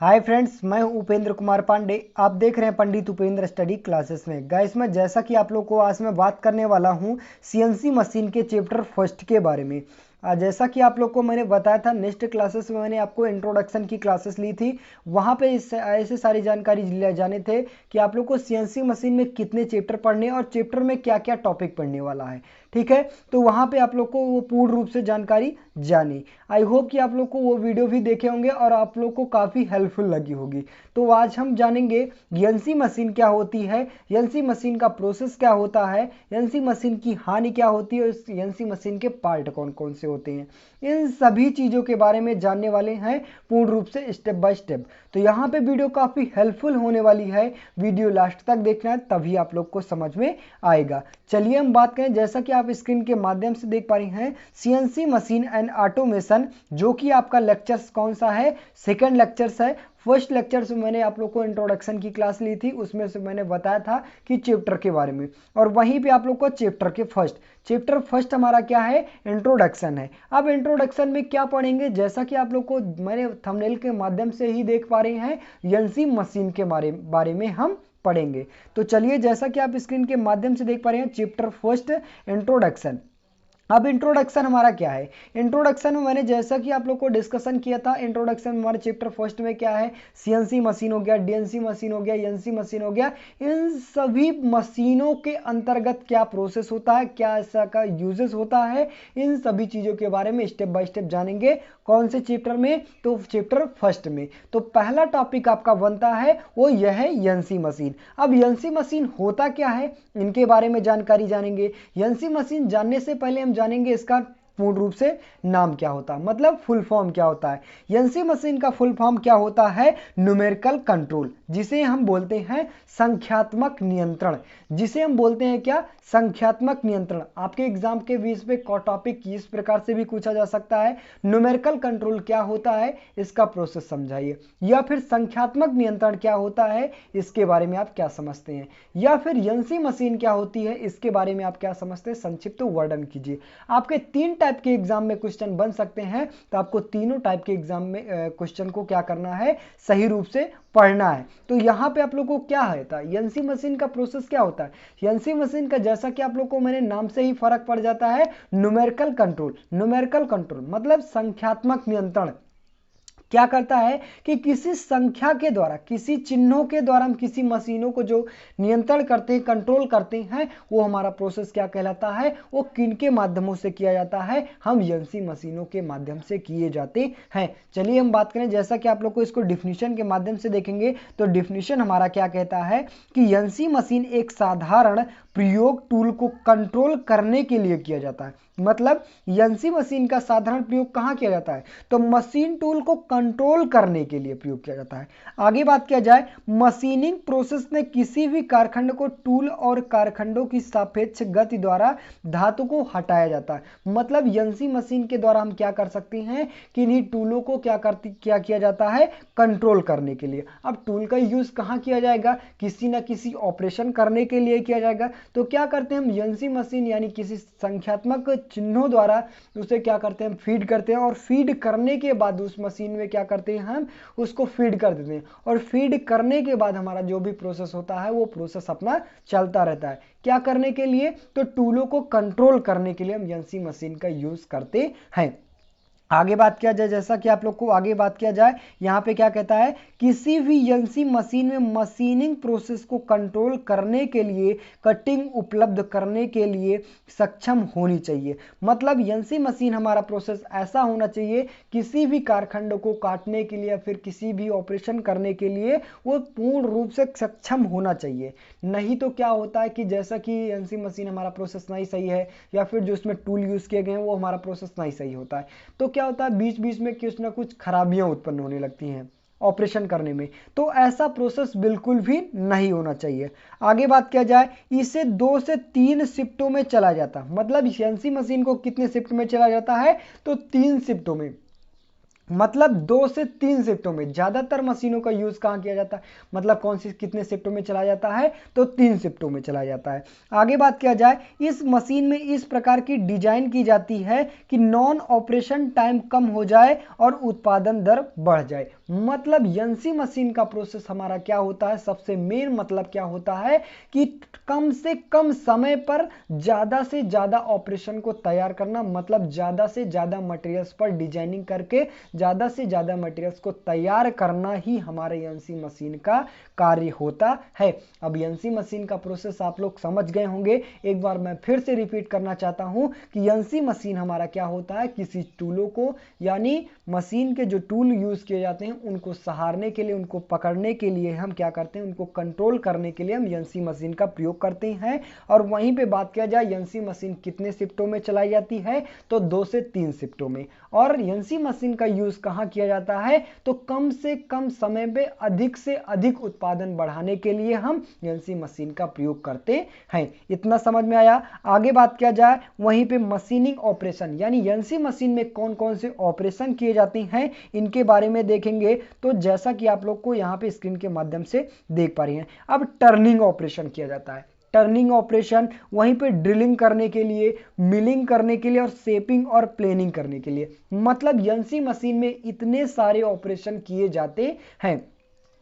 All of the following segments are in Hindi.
हाय फ्रेंड्स, मैं हूं उपेंद्र कुमार पांडे। आप देख रहे हैं पंडित उपेंद्र स्टडी क्लासेस में। गाइस, मैं जैसा कि आप लोग को आज मैं बात करने वाला हूं सीएनसी मशीन के चैप्टर फर्स्ट के बारे में। जैसा कि आप लोग को मैंने बताया था, नेक्स्ट क्लासेस में मैंने आपको इंट्रोडक्शन की क्लासेस ली थी। वहां पे ऐसे सारी जानकारी ले जाने थे कि आप लोग को सीएनसी मशीन में कितने चैप्टर पढ़ने और चैप्टर में क्या क्या टॉपिक पढ़ने वाला है। ठीक है, तो वहां पे आप लोग को वो पूर्ण रूप से जानकारी जानी। आई होप कि आप लोग को वो वीडियो भी देखे होंगे और आप लोग को काफ़ी हेल्पफुल लगी होगी। तो आज हम जानेंगे एनसी मशीन क्या होती है, एनसी मशीन का प्रोसेस क्या होता है, एनसी मशीन की हानि क्या होती है और एनसी मशीन के पार्ट कौन कौन से होते हैं। इन सभी चीज़ों के बारे में जानने वाले हैं पूर्ण रूप से स्टेप बाय स्टेप। तो यहाँ पे वीडियो काफ़ी हेल्पफुल होने वाली है। वीडियो लास्ट तक देखना है, तभी आप लोग को समझ में आएगा। चलिए हम बात करें, जैसा कि आप स्क्रीन के माध्यम से देख पा रही हैं, सीएनसी मशीन एंड ऑटोमेशन, जो कि आपका लेक्चर्स कौन सा है, सेकंड लेक्चर्स है। फर्स्ट लेक्चर से मैंने आप लोग को इंट्रोडक्शन की क्लास ली थी, उसमें से मैंने बताया था कि चैप्टर के बारे में, और वहीं पे आप लोग को चैप्टर फर्स्ट हमारा क्या है, इंट्रोडक्शन है। अब इंट्रोडक्शन में क्या पढ़ेंगे, जैसा कि आप लोग को मैंने थंबनेल के माध्यम से ही देख पा रहे हैं, एनसी मशीन के बारे में हम पढ़ेंगे। तो चलिए, जैसा कि आप स्क्रीन के माध्यम से देख पा रहे हैं, चैप्टर फर्स्ट इंट्रोडक्शन। अब इंट्रोडक्शन हमारा क्या है, इंट्रोडक्शन में मैंने जैसा कि आप लोग को डिस्कशन किया था, इंट्रोडक्शन हमारे चैप्टर फर्स्ट में क्या है, सीएनसी मशीन हो गया, डीएनसी मशीन हो गया, एनसी मशीन हो गया। इन सभी मशीनों के अंतर्गत क्या प्रोसेस होता है, क्या ऐसा का यूजेस होता है, इन सभी चीज़ों के बारे में स्टेप बाय स्टेप जानेंगे। कौन से चैप्टर में, तो चैप्टर फर्स्ट में। तो पहला टॉपिक आपका बनता है वो यह है एनसी मशीन। अब एनसी मशीन होता क्या है, इनके बारे में जानकारी जानेंगे। एनसी मशीन जानने से पहले हम जानेंगे इसका पूर्ण रूप से नाम क्या होता है, मतलब फुल फॉर्म क्या होता है। एनसी मशीन का फुल फॉर्म क्या होता है, न्यूमेरिकल कंट्रोल, जिसे हम बोलते हैं संख्यात्मक नियंत्रण। जिसे हम बोलते हैं क्या, संख्यात्मक नियंत्रण। आपके एग्जाम के बीच पे टॉपिक इस प्रकार से भी पूछा जा सकता है, न्यूमेरिकल कंट्रोल क्या होता है, इसका प्रोसेस समझाइए। या फिर संख्यात्मक नियंत्रण क्या होता है, इसके बारे में आप क्या समझते हैं। या फिर एनसी मशीन क्या होती है, इसके बारे में आप क्या समझते हैं, संक्षिप्त वर्णन कीजिए। आपके तीन टाइप के एग्जाम में क्वेश्चन बन सकते हैं, तो आपको तीनों टाइप के एग्जाम में क्वेश्चन को क्या करना है, सही रूप से पढ़ना है। तो यहाँ पे आप लोग को क्या है, एनसी मशीन का प्रोसेस क्या होता है। एनसी मशीन का जैसा कि आप लोग को मैंने नाम से ही फर्क पड़ जाता है, न्यूमेरिकल कंट्रोल। न्यूमेरिकल कंट्रोल मतलब संख्यात्मक नियंत्रण। क्या करता है कि किसी संख्या के द्वारा, किसी चिन्हों के द्वारा हम किसी मशीनों को जो नियंत्रण करते हैं, कंट्रोल करते हैं, वो हमारा प्रोसेस क्या कहलाता है, वो किन के माध्यमों से किया जाता है, हम एनसी मशीनों के माध्यम से किए जाते हैं। चलिए हम बात करें, जैसा कि आप लोग को इसको डिफिनीशन के माध्यम से देखेंगे, तो डिफिनीशन हमारा क्या कहता है कि एनसी मशीन एक साधारण प्रयोग टूल को कंट्रोल करने के लिए किया जाता है। मतलब एनसी मशीन का साधारण प्रयोग कहाँ किया जाता है, तो मशीन टूल को कंट्रोल करने के लिए प्रयोग किया जाता है। आगे बात किया जाए, मशीनिंग प्रोसेस में किसी भी कारखंड को टूल और कारखंडों की सापेक्ष गति द्वारा धातु को हटाया जाता है। मतलब एनसी मशीन के द्वारा हम क्या कर सकते हैं कि इन्हीं टूलों को क्या किया जाता है, कंट्रोल करने के लिए। अब टूल का यूज कहाँ किया जाएगा, किसी ना किसी ऑपरेशन करने के लिए किया जाएगा। तो क्या करते हैं हम, एनसी मशीन यानी किसी संख्यात्मक चिन्हों द्वारा उसे क्या करते हैं, फीड करते हैं, और फीड करने के बाद उस मशीन में क्या करते हैं, हम उसको फीड कर देते हैं, और फीड करने के बाद हमारा जो भी प्रोसेस होता है वो प्रोसेस अपना चलता रहता है। क्या करने के लिए, तो टूलों को कंट्रोल करने के लिए हम एनसी मशीन का यूज करते हैं। आगे बात किया जाए, जैसा कि आप लोग को आगे बात किया जाए, यहाँ पे क्या कहता है, किसी भी एनसी मशीन में मशीनिंग प्रोसेस को कंट्रोल करने के लिए कटिंग उपलब्ध करने के लिए सक्षम होनी चाहिए। मतलब एनसी मशीन हमारा प्रोसेस ऐसा होना चाहिए, किसी भी कारखंड को काटने के लिए या फिर किसी भी ऑपरेशन करने के लिए वो पूर्ण रूप से सक्षम होना चाहिए। नहीं तो क्या होता है कि जैसा कि एनसी मशीन हमारा प्रोसेस नहीं सही है, या फिर जो उसमें टूल यूज किए गए हैं वो हमारा प्रोसेस नहीं सही होता है, तो क्या होता है, बीच बीच में कुछ ना कुछ खराबियां उत्पन्न होने लगती हैं ऑपरेशन करने में। तो ऐसा प्रोसेस बिल्कुल भी नहीं होना चाहिए। आगे बात किया जाए, इसे 2 से 3 शिफ्टों में चला जाता है। मतलब एनसी मशीन को कितने शिफ्ट में चला जाता है, तो 3 शिफ्टों में। मतलब 2 से 3 शिफ्टों में। ज्यादातर मशीनों का यूज कहाँ किया जाता है, मतलब कौन सी कितने शिफ्टों में चला जाता है, तो 3 शिफ्टों में चला जाता है। आगे बात किया जाए, इस मशीन में इस प्रकार की डिजाइन की जाती है कि नॉन ऑपरेशन टाइम कम हो जाए और उत्पादन दर बढ़ जाए। मतलब एनसी मशीन का प्रोसेस हमारा क्या होता है, सबसे मेन मतलब क्या होता है कि कम से कम समय पर ज्यादा से ज्यादा ऑपरेशन को तैयार करना, मतलब ज्यादा से ज्यादा मटेरियल्स पर डिजाइनिंग करके ज्यादा से ज्यादा मटेरियल्स को तैयार करना ही हमारे एनसी मशीन का कार्य होता है। अब एनसी मशीन का प्रोसेस आप लोग समझ गए होंगे, एक बार मैं फिर से रिपीट करना चाहता हूं कि एनसी मशीन हमारा क्या होता है, किसी टूलों को यानी मशीन के जो टूल यूज किए जाते हैं उनको सहारने के लिए, उनको पकड़ने के लिए हम क्या करते हैं, उनको कंट्रोल करने के लिए हम एनसी मशीन का प्रयोग करते हैं। और वहीं पे बात किया जाए एनसी मशीन कितने शिफ्टों में चलाई जाती है, तो 2 से 3 शिफ्टों में। और एनसी मशीन का यूज कहां किया जाता है, तो कम से कम समय में अधिक से अधिक उत्पादन बढ़ाने के लिए हम एनसी मशीन का प्रयोग करते हैं। इतना समझ में आया। आगे बात किया जाए वहीं पे मशीनिंग ऑपरेशन, यानी एनसी मशीन में कौन कौन से ऑपरेशन किए जाते हैं इनके बारे में देखेंगे। तो जैसा कि आप लोग को यहाँ पे स्क्रीन के माध्यम से देख पा रही हैं, अब टर्निंग ऑपरेशन किया जाता है। टर्निंग ऑपरेशन वहीं पे ड्रिलिंग करने के लिए, मिलिंग करने के लिए और शेपिंग और प्लेनिंग करने के लिए, मतलब एनसी मशीन में इतने सारे ऑपरेशन किए जाते हैं।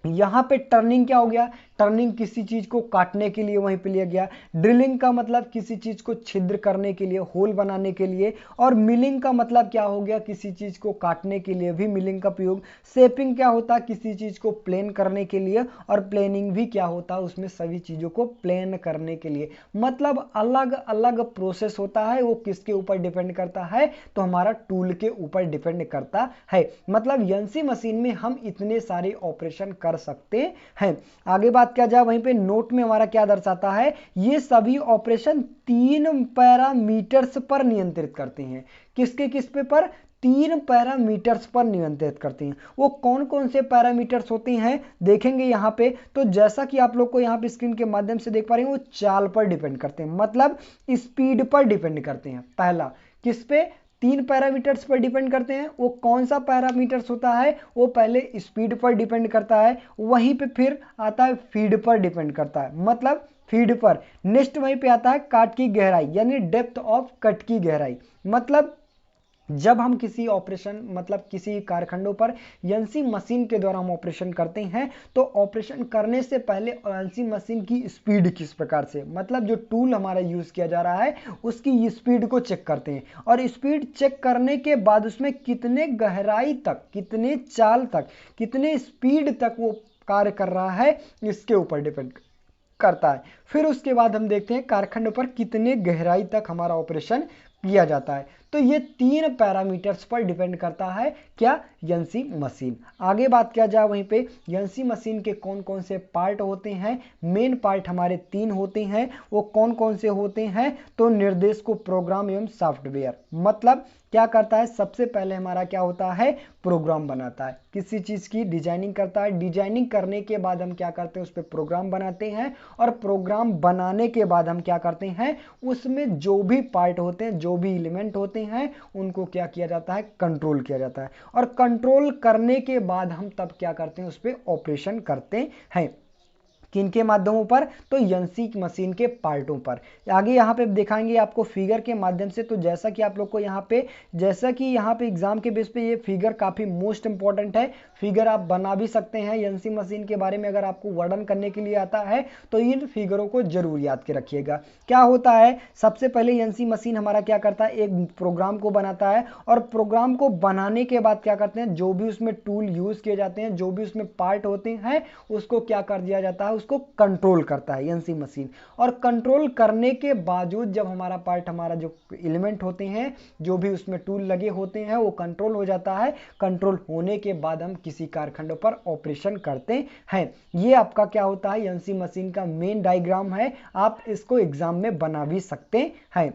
यहां पे टर्निंग क्या हो गया, टर्निंग किसी चीज को काटने के लिए वहीं पे लिया गया। ड्रिलिंग का मतलब किसी चीज को छिद्र करने के लिए, होल बनाने के लिए। और मिलिंग का मतलब क्या हो गया, किसी चीज को काटने के लिए भी मिलिंग का प्रयोग। शेपिंग क्या होता है, किसी चीज को प्लेन करने के लिए। और प्लेनिंग भी क्या होता है, उसमें सभी चीजों को प्लेन करने के लिए। मतलब अलग अलग प्रोसेस होता है, वो किसके ऊपर डिपेंड करता है, तो हमारा टूल के ऊपर डिपेंड करता है। मतलब एनसी मशीन में हम इतने सारे ऑपरेशन कर सकते हैं। आगे बात किया जाए वहीं पे नोट में हमारा क्या दर्शाता है, ये सभी ऑपरेशन 3 पैरामीटर्स पर नियंत्रित करते हैं। किसके किस पे पर, 3 पैरामीटर्स पर नियंत्रित करते हैं। वो कौन कौन से पैरामीटर्स होते हैं देखेंगे यहाँ पे। तो जैसा कि आप लोग को यहाँ पे स्क्रीन के माध्यम से देख पा रहे हैं, वो चाल पर डिपेंड करते हैं, मतलब स्पीड पर डिपेंड करते हैं। पहला किस पे, 3 पैरामीटर्स पर डिपेंड करते हैं। वो कौन सा पैरामीटर्स होता है, वो पहले स्पीड पर डिपेंड करता है, वहीं पे फिर आता है फीड पर डिपेंड करता है, मतलब फीड पर। नेक्स्ट वहीं पे आता है काट की गहराई, यानी डेप्थ ऑफ कट की गहराई। मतलब जब हम किसी ऑपरेशन, मतलब किसी कारखंडों पर एनसी मशीन के द्वारा हम ऑपरेशन करते हैं, तो ऑपरेशन करने से पहले एनसी मशीन की स्पीड किस प्रकार से, मतलब जो टूल हमारा यूज किया जा रहा है उसकी स्पीड को चेक करते हैं। और स्पीड चेक करने के बाद उसमें कितने गहराई तक, कितने चाल तक, कितने स्पीड तक वो कार्य कर रहा है, इसके ऊपर डिपेंड करता है। फिर उसके बाद हम देखते हैं कारखंड पर कितने गहराई तक हमारा ऑपरेशन किया जाता है। तो ये 3 पैरामीटर्स पर डिपेंड करता है क्या, एनसी मशीन। आगे बात किया जाए वहीं पे एनसी मशीन के कौन कौन से पार्ट होते हैं। मेन पार्ट हमारे 3 होते हैं। वो कौन कौन से होते हैं, तो निर्देश को प्रोग्राम एवं सॉफ्टवेयर। मतलब क्या करता है, सबसे पहले हमारा क्या होता है, प्रोग्राम बनाता है, किसी चीज की डिजाइनिंग करता है। डिजाइनिंग करने के बाद हम क्या करते हैं, उस पर प्रोग्राम बनाते हैं। और प्रोग्राम बनाने के बाद हम क्या करते हैं, उसमें जो भी पार्ट होते हैं, जो भी एलिमेंट होते हैं, उनको क्या किया जाता है, कंट्रोल किया जाता है। और कंट्रोल करने के बाद हम तब क्या करते हैं, उस पर ऑपरेशन करते हैं। किनके माध्यमों पर, तो एनसी मशीन के पार्टों पर। आगे यहाँ पे दिखाएंगे आपको फिगर के माध्यम से। तो जैसा कि आप लोग को यहाँ पे, जैसा कि यहाँ पे एग्जाम के बेस पे ये फिगर काफी मोस्ट इंपॉर्टेंट है। फिगर आप बना भी सकते हैं एनसी मशीन के बारे में, अगर आपको वर्णन करने के लिए आता है तो इन फिगरों को जरूर याद के रखिएगा। क्या होता है, सबसे पहले एनसी मशीन हमारा क्या करता है, एक प्रोग्राम को बनाता है। और प्रोग्राम को बनाने के बाद क्या करते हैं, जो भी उसमें टूल यूज किए जाते हैं, जो भी उसमें पार्ट होते हैं, उसको क्या कर दिया जाता है, उसको कंट्रोल करता है एनसी मशीन। और कंट्रोल करने के बावजूद जब हमारा पार्ट, हमारा जो एलिमेंट होते हैं, जो भी उसमें टूल लगे होते हैं, वो कंट्रोल हो जाता है। कंट्रोल होने के बाद हम किसी कारखंड पर ऑपरेशन करते हैं। ये आपका क्या होता है, एनसी मशीन का मेन डायग्राम है। आप इसको एग्जाम में बना भी सकते हैं।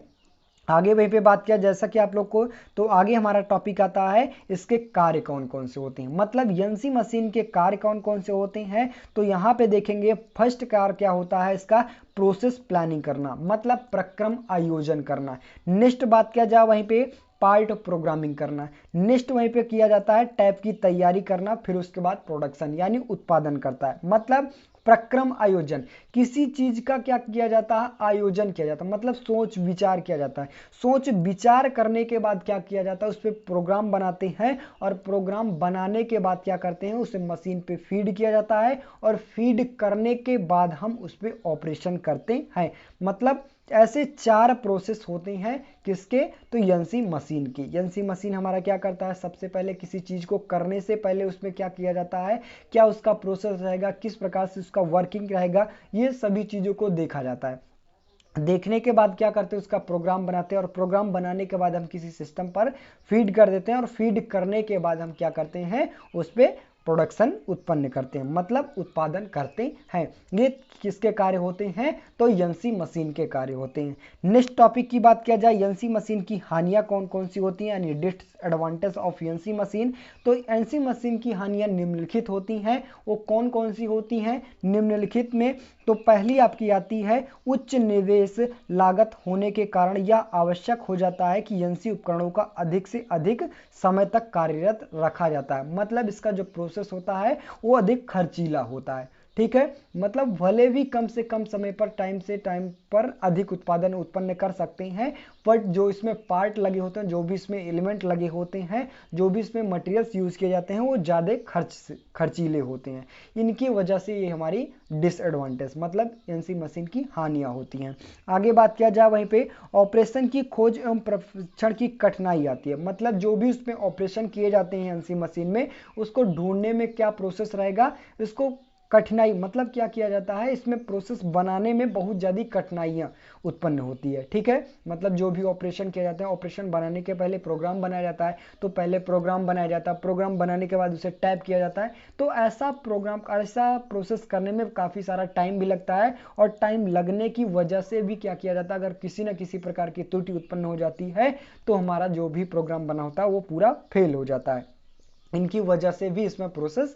आगे वहीं पे बात किया जैसा कि आप लोग को, तो आगे हमारा टॉपिक आता है इसके कार्य कौन कौन से होते हैं। मतलब एनसी मशीन के कार्य कौन कौन से होते हैं, तो यहाँ पे देखेंगे फर्स्ट कार्य क्या होता है इसका, प्रोसेस प्लानिंग करना, मतलब प्रक्रम आयोजन करना। नेक्स्ट बात किया जाए वहीं पे पार्ट प्रोग्रामिंग करना। नेक्स्ट वहीं पे किया जाता है टैप की तैयारी करना। फिर उसके बाद प्रोडक्शन यानी उत्पादन करता है। मतलब प्रक्रम आयोजन, किसी चीज का क्या किया जाता है, आयोजन किया जाता है, मतलब सोच विचार किया जाता है। सोच विचार करने के बाद क्या किया जाता है, उस पर प्रोग्राम बनाते हैं और प्रोग्राम बनाने के बाद क्या करते हैं, उसे मशीन पे फीड किया जाता है और फीड करने के बाद हम उस पर ऑपरेशन करते हैं। मतलब ऐसे 4 प्रोसेस होते हैं किसके, तो एनसी मशीन की। एनसी मशीन हमारा क्या करता है, सबसे पहले किसी चीज को करने से पहले उसमें क्या किया जाता है, क्या उसका प्रोसेस रहेगा, किस प्रकार से उसका वर्किंग रहेगा, ये सभी चीजों को देखा जाता है। देखने के बाद क्या करते हैं, उसका प्रोग्राम बनाते हैं और प्रोग्राम बनाने के बाद हम किसी सिस्टम पर फीड कर देते हैं और फीड करने के बाद हम क्या करते हैं, उस पर प्रोडक्शन उत्पन्न करते हैं, मतलब उत्पादन करते हैं। ये किसके कार्य होते हैं, तो एनसी मशीन के कार्य होते हैं। नेक्स्ट टॉपिक की बात किया जाए, एनसी मशीन की हानियां कौन कौन सी होती हैं, यानी डिसएडवांटेज ऑफ एनसी मशीन। तो एनसी मशीन की हानियां निम्नलिखित होती हैं। वो कौन कौन सी होती हैं निम्नलिखित में, तो पहली आपकी आती है, उच्च निवेश लागत होने के कारण यह आवश्यक हो जाता है कि एनसी उपकरणों का अधिक से अधिक समय तक कार्यरत रखा जाता है। मतलब इसका जो प्रोसेस होता है वो अधिक खर्चीला होता है। ठीक है, मतलब भले भी कम से कम समय पर टाइम से टाइम पर अधिक उत्पादन उत्पन्न कर सकते हैं, बट जो इसमें पार्ट लगे होते हैं, जो भी इसमें एलिमेंट लगे होते हैं, जो भी इसमें मटेरियल्स यूज किए जाते हैं, वो ज़्यादा खर्चीले होते हैं। इनकी वजह से ये हमारी डिसएडवांटेज मतलब एनसी मशीन की हानियां होती हैं। आगे बात किया जाए, वहीं पे ऑपरेशन की खोज एवं प्रशिक्षण की कठिनाई आती है। मतलब जो भी उसमें ऑपरेशन किए जाते हैं एनसी मशीन में, उसको ढूंढने में क्या प्रोसेस रहेगा, इसको कठिनाई मतलब क्या किया जाता है, इसमें प्रोसेस बनाने में बहुत ज़्यादा कठिनाइयाँ उत्पन्न होती है। ठीक है, मतलब जो भी ऑपरेशन किया जाता है, ऑपरेशन बनाने के पहले प्रोग्राम बनाया जाता है, तो पहले प्रोग्राम बनाया जाता है, प्रोग्राम बनाने के बाद उसे टाइप किया जाता है। तो ऐसा प्रोसेस करने में काफ़ी सारा टाइम भी लगता है और टाइम लगने की वजह से भी क्या किया जाता है, अगर किसी न किसी प्रकार की त्रुटि उत्पन्न हो जाती है तो हमारा जो भी प्रोग्राम बना होता है वो पूरा फेल हो जाता है। इनकी वजह से भी इसमें प्रोसेस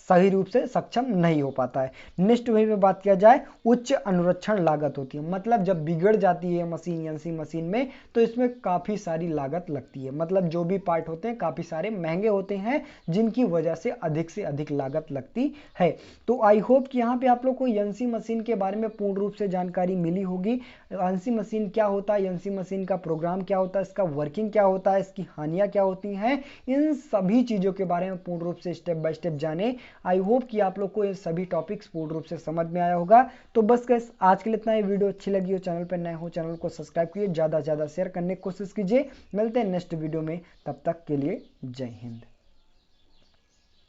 सही रूप से सक्षम नहीं हो पाता है। नेक्स्ट वही पे बात किया जाए, उच्च अनुरक्षण लागत होती है। मतलब जब बिगड़ जाती है मशीन एनसी मशीन में तो इसमें काफ़ी सारी लागत लगती है। मतलब जो भी पार्ट होते हैं काफ़ी सारे महंगे होते हैं, जिनकी वजह से अधिक लागत लगती है। तो आई होप कि यहाँ पे आप लोग को एनसी मशीन के बारे में पूर्ण रूप से जानकारी मिली होगी। एनसी मशीन क्या होता है, एनसी मशीन का प्रोग्राम क्या होता है, इसका वर्किंग क्या होता है, इसकी हानियाँ क्या होती हैं, इन सभी चीज़ों के बारे में पूर्ण रूप से स्टेप बाय स्टेप जाने। आई होप कि आप लोग को ये सभी टॉपिक्स पूर्ण रूप से समझ में आया होगा। तो बस गाइस आज के लिए इतना ही। वीडियो अच्छी लगी हो, चैनल पर नए हो, चैनल को सब्सक्राइब कीजिए, ज़्यादा से ज़्यादा शेयर करने की कोशिश कीजिए। मिलते हैं नेक्स्ट वीडियो में, तब तक के लिए जय हिंद।